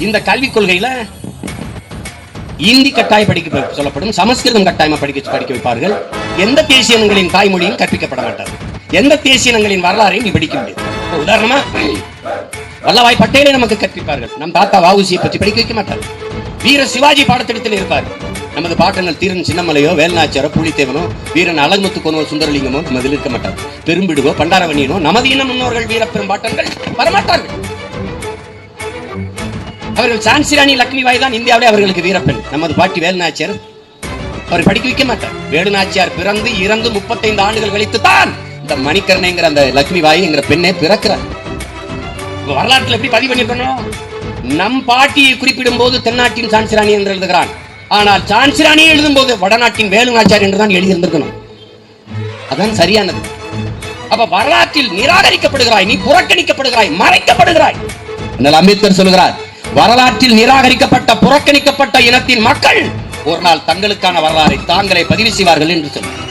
இந்த கல்விக் கொள்கையில இந்தி கட்டாய படிக்க சொல்லப்படும், சமஸ்கிருதம் கட்டாயமா படிக்க வைப்பார்கள். எந்த தேசிய இனங்களின் தாய்மொழியும் கற்பிக்கப்பட மாட்டார். எந்த தேசிய இனங்களின் வரலாறையும் நீ படிக்க முடியாது. உதாரணமா வல்லபாய் பட்டேலை நமக்கு கற்பிப்பார்கள். நம் தாத்தா வஉசியை பற்றி படிக்க வைக்க மாட்டார். வீர சிவாஜி பாடத்திட்டத்தில் இருப்பார். நமது பாட்டங்கள் தீரன் சின்னமலையோ, வேல்நாச்சியாரோ, புலித்தேவனோ, வீரன் அழகுமுத்துக்கோனோ, சுந்தரலிங்கமோ நமதில் இருக்க மாட்டார். பெரும்பிடுவோ, பண்டாரவணியனோ, நமது இன முன்னோர்கள் வீரப்பெரும் பாட்டங்கள் வரமாட்டார்கள். அவர்கள் சான்சிராணி லட்சுமிபாய் தான் இந்தியாவிலே அவர்களுக்கு வீரப்பெண். நமது பாட்டி வேலுநாச்சியார் அவர் படிக்க வைக்க மாட்டார். வேலுநாச்சியார் பிறந்து இறந்து 35 ஆண்டுகள் கழித்து தான் இந்த மணிக்கரணைங்கிற அந்த லட்சுமிபாய்ங்கிற பெண்ணே பிறக்கிறார். வரலாற்றில் எப்படி பதிவு பண்ணிருக்கணும்? நம் பாட்டியை குறிப்பிடும் போது தென்னாட்டின் சான்சிராணி என்று எழுதுகிறான். ஆனால் சான்சிராணியை எழுதும் போது வடநாட்டின் வேலுநாச்சியார் என்றுதான் எழுதியிருந்திருக்கணும். அதான் சரியானது. அப்ப வரலாற்றில் நிராகரிக்கப்படுகிறாய், நீ புறக்கணிக்கப்படுகிறாய், மறைக்கப்படுகிறாய். அம்பேத்கர் சொல்லுகிறார், வரலாற்றில் நிராகரிக்கப்பட்ட புறக்கணிக்கப்பட்ட இனத்தின் மக்கள் ஒரு நாள் தங்களுக்கான வரலாறை தாங்களே பதிவு செய்வார்கள் என்று சொல்லுவார்.